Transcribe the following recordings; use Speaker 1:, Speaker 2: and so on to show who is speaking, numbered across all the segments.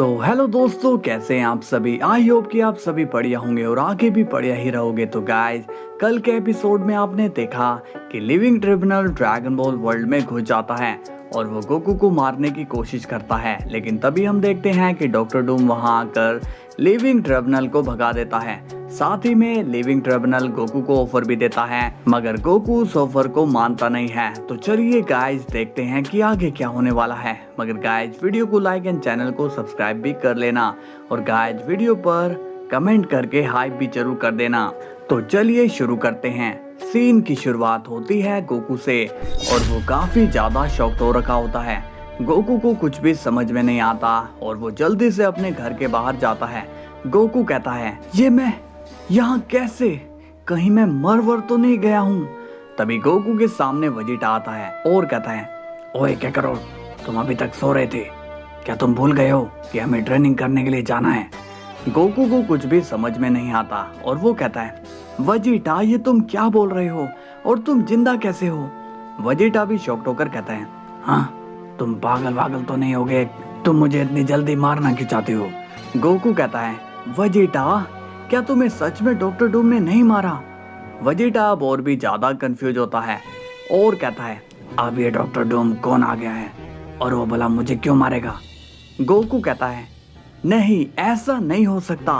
Speaker 1: Hello दोस्तों, कैसे हैं आप सभी। आई होप कि आप सभी बढ़िया होंगे और आगे भी बढ़िया ही रहोगे। तो गाइस, कल के एपिसोड में आपने देखा कि living tribunal dragon ball world में घुस जाता है और वो गोकू को मारने की कोशिश करता है, लेकिन तभी हम देखते हैं कि डॉक्टर डूम वहां आकर लिविंग ट्रिब्यूनल को भगा देता है। साथ ही में लिविंग ट्रिब्यूनल गोकू को ऑफर भी देता है, मगर गोकू उस ऑफर को मानता नहीं है। तो चलिए गाइस, देखते हैं कि आगे क्या होने वाला है। मगर गाइस, वीडियो को लाइक एंड चैनल को सब्सक्राइब भी कर लेना और गाइस, वीडियो पर कमेंट करके हाइप भी जरूर कर देना। तो चलिए शुरू करते हैं। सीन की शुरुआत होती है गोकू से और वो काफी ज्यादा शॉक्ड हो रखा होता है। गोकू को कुछ भी समझ में नहीं आता और वो जल्दी से अपने घर के बाहर जाता है। गोकू कहता है, ये मैं यहाँ कैसे, कहीं मैं मर वर तो नहीं गया हूँ। तभी गोकू के सामने वेजिटा आता है और कहता है, ओए काकारोट, तुम अभी तक सो रहे थे क्या? तुम भूल गए हो कि हमें ट्रेनिंग करने के लिए जाना है। गोकू को कुछ भी समझ में नहीं आता और वो कहता है, वेजिटा, ये तुम क्या बोल रहे हो और तुम जिंदा कैसे हो? वेजिटा भी शॉक्ड होकर कहता है, हाँ, तुम पागल तो नहीं हो गए? तुम मुझे इतनी जल्दी मारना क्यों चाहते हो? गोकू कहता है, वेजिटा, क्या तुम्हें सच में डॉक्टर डूम ने नहीं मारा? वेजिटा अब और भी ज्यादा कंफ्यूज होता है और कहता है, अब ये डॉक्टर डूम कौन आ गया है और वो भला मुझे क्यों मारेगा? गोकू कहता है, नहीं, ऐसा नहीं हो सकता,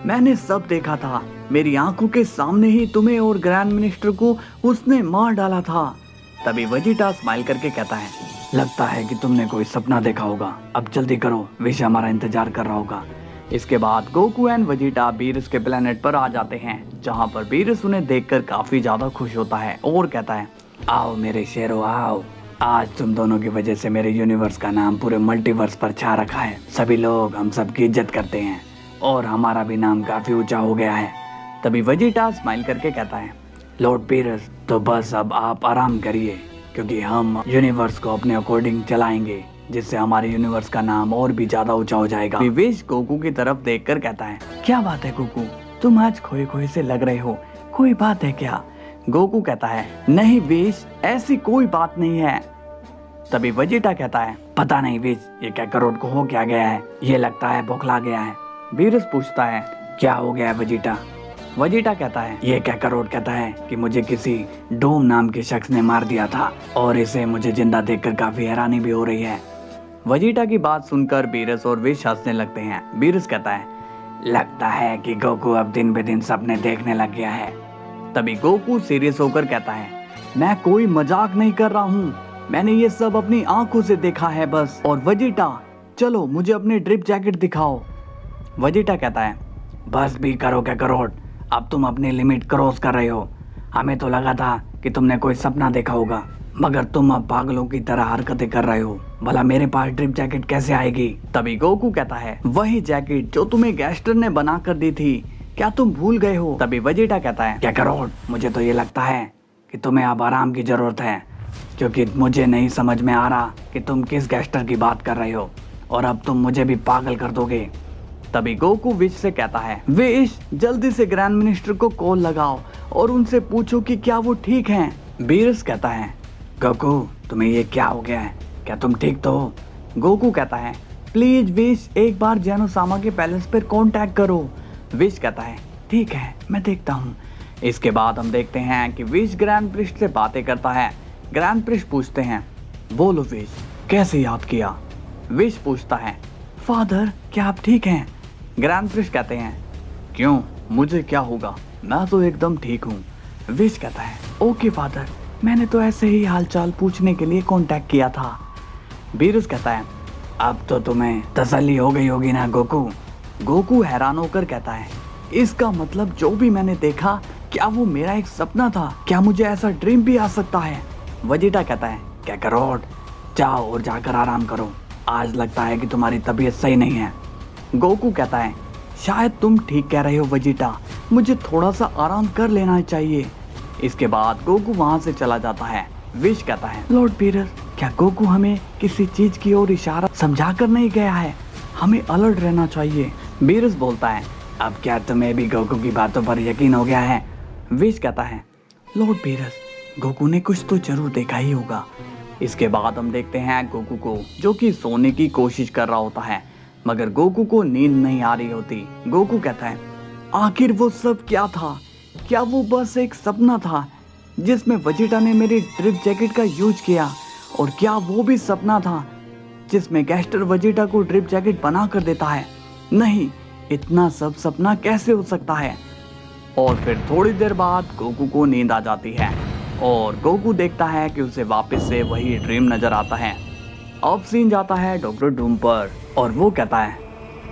Speaker 1: मैंने सब देखा था, मेरी आंखों के सामने ही तुम्हें और ग्रैंड मिनिस्टर को उसने मार डाला था। तभी वेजिटा स्माइल करके कहता है, लगता है कि तुमने कोई सपना देखा होगा, अब जल्दी करो, विश हमारा इंतजार कर रहा होगा। इसके बाद गोकू एंड वेजिटा बीरस के प्लेनेट पर आ जाते हैं, जहां पर बीरस उन्हें देखकर काफी ज्यादा खुश होता है और कहता है, आओ मेरे शेरों आओ, आज तुम दोनों की वजह से मेरे यूनिवर्स का नाम पूरे मल्टीवर्स पर छा रखा है। सभी लोग हम सबकी इज्जत करते हैं और हमारा भी नाम काफी ऊंचा हो गया है। तभी वेजिटा स्माइल करके कहता है, लॉर्ड बीरस, तो बस अब आप आराम करिए, क्योंकि हम यूनिवर्स को अपने अकॉर्डिंग चलाएंगे, जिससे हमारे यूनिवर्स का नाम और भी ज्यादा ऊंचा हो जाएगा। विवेश गोकू की तरफ देखकर कहता है, क्या बात है गोकू, तुम आज खोए खोए से लग रहे हो, कोई बात है क्या? गोकू कहता है, नहीं विश, ऐसी कोई बात नहीं है। तभी वेजिटा कहता है, पता नहीं विश, ये काकारोट को हो क्या गया है, ये लगता है बौखला गया है। बीरस पूछता है, क्या हो गया है वेजिटा? वेजिटा कहता है, ये काकारोट कहता है कि मुझे किसी डूम नाम के शख्स ने मार दिया था और इसे मुझे जिंदा देखकर काफी हैरानी भी हो रही है। वेजिटा की बात सुनकर बीरस और विश हंसने लगते हैं। बीरस कहता है, लगता है कि गोकू अब दिन बे दिन सपने देखने लग गया है। तभी गोकू सीरियस होकर कहता है, मैं कोई मजाक नहीं कर रहा हूँ, मैंने ये सब अपनी आंखों से देखा है बस। और वेजिटा, चलो मुझे अपने ड्रिप जैकेट दिखाओ। वेजिटा कहता है, बस भी करो काकारोट, अब तुम अपनी लिमिट क्रॉस कर रहे हो। हमें तो लगा था कि तुमने कोई सपना देखा होगा, मगर तुम अब पागलों की तरह हरकतें कर रहे हो। भला मेरे पास ड्रिप जैकेट कैसे आएगी? तभी गोकू कहता है, वही जैकेट जो तुम्हें गैस्टर ने बना कर दी थी, क्या तुम भूल गए हो? तभी वेजिटा कहता है, काकारोट, मुझे तो ये लगता है कि तुम्हें अब आराम की जरूरत है, क्योंकि मुझे नहीं समझ में आ रहा कि तुम किस गैस्टर की बात कर रहे हो और अब तुम मुझे भी पागल कर दोगे। तभी गोकू विश से कहता है, विश, जल्दी से ग्रैंड मिनिस्टर को कॉल लगाओ और उनसे पूछो कि क्या वो ठीक हैं। बीरस कहता है, गोकू, तुम्हें ये क्या हो गया है, क्या तुम ठीक तो हो? गोकू कहता है, प्लीज विश, एक बार जेनोसामा के पैलेस पर कांटेक्ट करो। विश कहता है, ठीक है, मैं देखता हूँ। इसके बाद हम देखते हैं कि विश ग्रैंड प्रिस्ट से बातें करता है। ग्रैंड प्रिस्ट पूछते हैं, बोलो विश, कैसे याद किया? विश पूछता है, फादर, क्या आप ठीक हैं? ग्रैंड प्रिस्ट कहते हैं, क्यों, मुझे क्या होगा, मैं तो एकदम ठीक हूँ। विश कहता है, ओके फादर, मैंने तो ऐसे ही हालचाल पूछने के लिए कांटेक्ट किया था। बीरस कहता है, अब तो तुम्हें तसल्ली हो गई होगी ना गोकू? गोकू हैरान होकर कहता है, इसका मतलब जो भी मैंने देखा, क्या वो मेरा एक सपना था? क्या मुझे ऐसा ड्रीम भी आ सकता है? वेजिटा कहता है, काकारोट, जाओ और जाकर आराम करो, आज लगता है कि तुम्हारी तबीयत सही नहीं है। गोकू कहता है, शायद तुम ठीक कह रहे हो वेजिटा, मुझे थोड़ा सा आराम कर लेना चाहिए। इसके बाद गोकू वहां से चला जाता है। विश कहता है, लॉर्ड बीरस, क्या गोकू हमें किसी चीज की ओर इशारा समझा कर नहीं गया है? हमें अलर्ट रहना चाहिए। बीरस बोलता है, अब क्या तुम्हें भी गोकू की बातों पर यकीन हो गया है? विश कहता है, लॉर्ड बीरस, गोकू ने कुछ तो जरूर देखा ही होगा। इसके बाद हम देखते हैं गोकू को, जो कि सोने की कोशिश कर रहा होता है। मगर गोकू को नींद नहीं आ रही होती। गोकू कहता है, आखिर वो सब क्या था? क्या वो बस एक सपना था जिसमें वेजिटा ने मेरी ड्रिप जैकेट का यूज किया? और क्या वो भी सपना था जिसमें गैस्टर वेजिटा को ड्रिप जैकेट बना कर देता है? नहीं, इतना सब सपना कैसे हो सकता है? और फिर थोड़ी देर बाद गोकू को नींद आ जाती है और गोकू देखता है कि उसे वापस से वही ड्रीम नजर आता है। अब सीन जाता है डॉक्टर डूम पर और वो कहता है,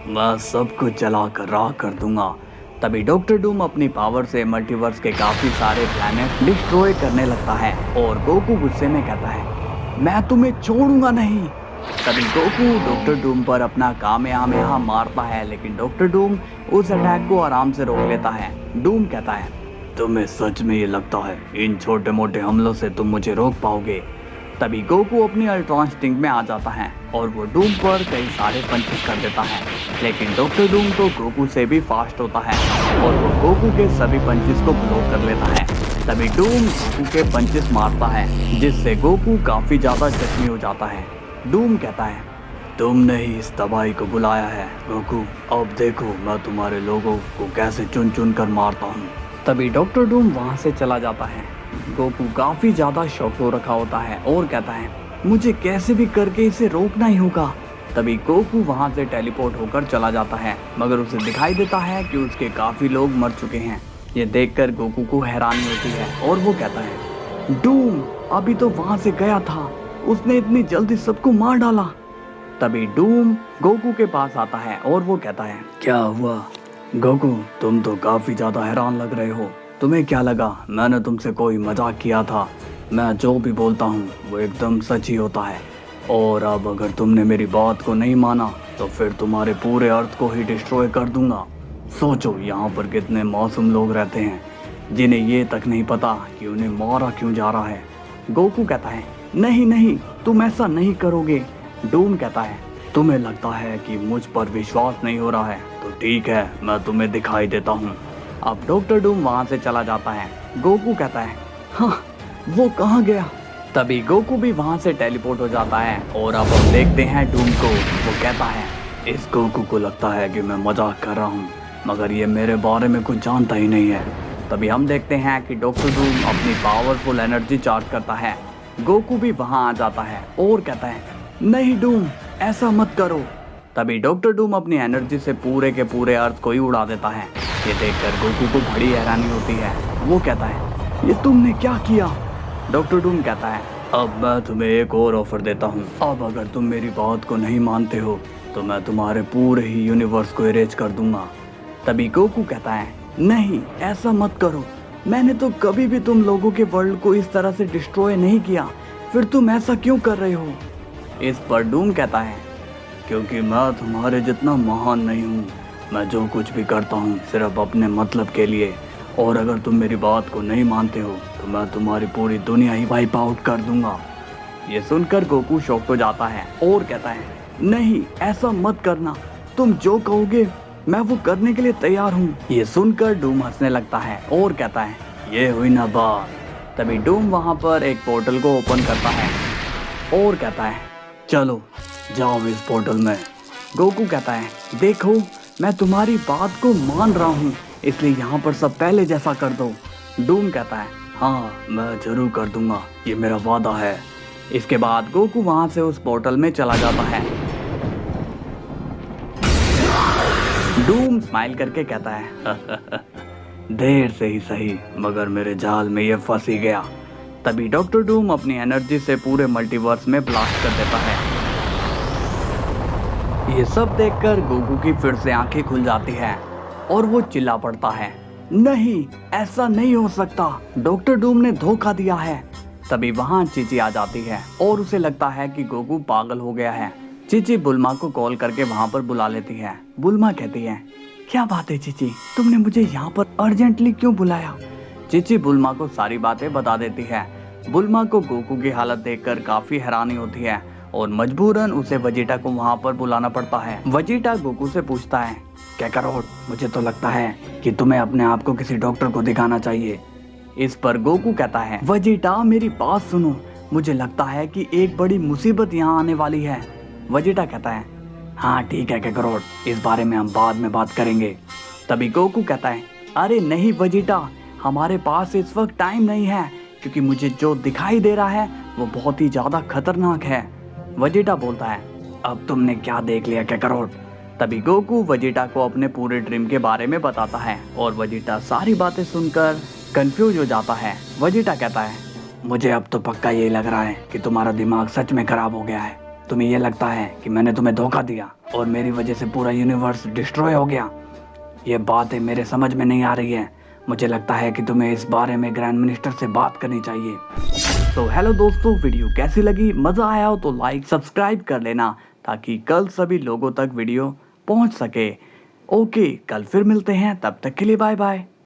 Speaker 1: मैं सब कुछ जला कर राख कर दूंगा। तभी डॉक्टर डूम अपनी पावर से मल्टीवर्स के काफी सारे प्लैनेट डिस्ट्रॉय करने लगता है और गोकू गुस्से में कहता है, मैं तुम्हें छोड़ूंगा नहीं। तभी गोकू डॉक्टर डूम पर अपना कामेहामेहा मारता है, लेकिन डॉक्टर डूम उस अटैक को आराम से रोक लेता है। डूम कहता है, तुम्हें सच में ये लगता है इन छोटे मोटे हमलों से तुम मुझे रोक पाओगे? तभी गोकू अपनी अल्ट्रॉन स्टिंग में आ जाता है और वो डूम पर कई सारे पंचेस कर देता है, लेकिन डॉक्टर डूम तो गोकू से भी फास्ट होता है और वो गोकू के सभी पंचेस को ब्लॉक कर लेता है। तभी डूम गोकू के पंचेस मारता है, जिससे गोकू काफी ज्यादा जख्मी हो जाता है। डूम कहता है, तुमने ही इस तबाही को बुलाया है गोकू, अब देखो मैं तुम्हारे लोगों को कैसे चुन चुन कर मारता हूँ। तभी डॉक्टर डूम वहाँ से चला जाता है। गोकू काफी ज्यादा शॉक हो रखा होता है और कहता है, मुझे कैसे भी करके इसे रोकना ही होगा। तभी गोकू वहाँ से टेलीपोर्ट होकर चला जाता है, मगर उसे दिखाई देता है कि उसके काफी लोग मर चुके हैं। ये देखकर गोकू को हैरानी होती है और वो कहता है, डूम अभी तो वहाँ से गया था, उसने इतनी जल्दी सबको मार डाला। तभी डूम गोकू के पास आता है और वो कहता है, क्या हुआ गोकू, तुम तो काफी ज्यादा हैरान लग रहे हो। तुम्हें क्या लगा मैंने तुमसे कोई मजाक किया था? मैं जो भी बोलता हूँ वो एकदम सच ही होता है, और अब अगर तुमने मेरी बात को नहीं माना तो फिर तुम्हारे पूरे अर्थ को ही डिस्ट्रॉय कर दूंगा। सोचो यहाँ पर कितने मासूम लोग रहते हैं जिन्हें ये तक नहीं पता कि उन्हें मारा क्यों जा रहा है। गोकू कहता है, नहीं नहीं, तुम ऐसा नहीं करोगे। डूम कहता है, तुम्हें लगता है कि मुझ पर विश्वास नहीं हो रहा है, तो ठीक है, मैं तुम्हें दिखाई देता हूँ। अब डॉक्टर डूम वहाँ से चला जाता है। गोकू कहता है, हाँ वो कहाँ गया? तभी गोकू भी वहाँ से टेलीपोर्ट हो जाता है और अब हम देखते हैं डूम को। वो कहता है, इस गोकू को लगता है कि मैं मजाक कर रहा हूँ, मगर ये मेरे बारे में कुछ जानता ही नहीं है। तभी हम देखते हैं कि डॉक्टर डूम अपनी पावरफुल एनर्जी चार्ज करता है। गोकू भी वहाँ आ जाता है और कहता है, नहीं डूम, ऐसा मत करो। तभी डॉक्टर डूम अपनी एनर्जी से पूरे के पूरे अर्थ को ही उड़ा देता है। ये देखकर गोकू को बड़ी हैरानी होती है। वो कहता है, ये तुमने क्या किया? डॉक्टर डूम कहता है, अब मैं तुम्हें एक और ऑफर देता हूँ। अब अगर तुम मेरी बात को नहीं मानते हो तो मैं तुम्हारे पूरे ही यूनिवर्स को इरेज कर दूंगा। तभी गोकू कहता है, नहीं ऐसा मत करो, मैंने तो कभी भी तुम लोगों के वर्ल्ड को इस तरह से डिस्ट्रॉय नहीं किया, फिर तुम ऐसा क्यों कर रहे हो? इस पर डूम कहता है, क्योंकि मैं तुम्हारे जितना महान नहीं हूँ। मैं जो कुछ भी करता हूँ सिर्फ अपने मतलब के लिए, और अगर तुम मेरी बात को नहीं मानते हो तो मैं तुम्हारी पूरी दुनिया ही वाइप आउट कर दूंगा। ये सुनकर गोकू शॉक हो जाता है और कहता है, नहीं ऐसा मत करना, तुम जो कहोगे मैं वो करने के लिए तैयार हूँ। ये सुनकर डूम हंसने लगता है और कहता है, ये हुई ना बात। तभी डूम वहाँ पर एक पोर्टल को ओपन करता है और कहता है, चलो जाओ इस पोर्टल में। गोकू कहता है, देखो मैं तुम्हारी बात को मान रहा हूँ, इसलिए यहाँ पर सब पहले जैसा कर दो। डूम कहता है, हाँ मैं जरूर कर दूंगा, ये मेरा वादा है। इसके बाद गोकू वहाँ से उस पोर्टल में चला जाता है। डूम स्माइल करके कहता है, देर से ही सही, मगर मेरे जाल में ये फंस ही गया। तभी डॉक्टर डूम अपनी एनर्जी से पूरे मल्टीवर्स में ब्लास्ट कर देता है। ये सब देखकर गोकू की फिर से आंखें खुल जाती हैं और वो चिल्ला पड़ता है, नहीं ऐसा नहीं हो सकता, डॉक्टर डूम ने धोखा दिया है। तभी वहाँ चीची आ जाती है और उसे लगता है कि गोकू पागल हो गया है। चीची बुल्मा को कॉल करके वहाँ पर बुला लेती है। बुल्मा कहती है, क्या बात है चीची, तुमने मुझे यहाँ पर अर्जेंटली क्यों बुलाया? चीची बुल्मा को सारी बातें बता देती है। बुल्मा को गोकू की हालत देखकर काफी हैरानी होती है और मजबूरन उसे वेजिटा को वहाँ पर बुलाना पड़ता है। वेजिटा गोकू से पूछता है, काकारोट, मुझे तो लगता है कि तुम्हें अपने आप को किसी डॉक्टर को दिखाना चाहिए। इस पर गोकू कहता है, वेजिटा मेरी बात सुनो, मुझे लगता है कि एक बड़ी मुसीबत यहाँ आने वाली है। वेजिटा कहता है, हाँ ठीक है कैकरोट, इस बारे में हम बाद में बात करेंगे। तभी गोकू कहता है, अरे नहीं वेजिटा, हमारे पास इस वक्त टाइम नहीं है, क्योंकि मुझे जो दिखाई दे रहा है वो बहुत ही ज्यादा खतरनाक है। वेजिटा बोलता है, अब तुमने क्या देख लिया कैकरोट? तभी गोकू वेजिटा को अपने पूरे ड्रीम के बारे में बताता है और वेजिटा सारी बातें सुनकर कंफ्यूज हो जाता है। वेजिटा कहता है, मुझे अब तो पक्का यही लग रहा है कि तुम्हारा दिमाग सच में खराब हो गया है। तुम्हें ये लगता है कि मैंने तुम्हें धोखा दिया और मेरी वजह से पूरा यूनिवर्स डिस्ट्रॉय हो गया। ये बातें मेरे समझ में नहीं आ रही है। मुझे लगता है कि तुम्हें इस बारे में ग्रैंड मिनिस्टर से बात करनी चाहिए। तो हेलो दोस्तों, वीडियो कैसी लगी? मज़ा आया हो तो लाइक सब्सक्राइब कर लेना ताकि कल सभी लोगों तक वीडियो पहुंच सके। ओके, कल फिर मिलते हैं, तब तक के लिए बाय बाय।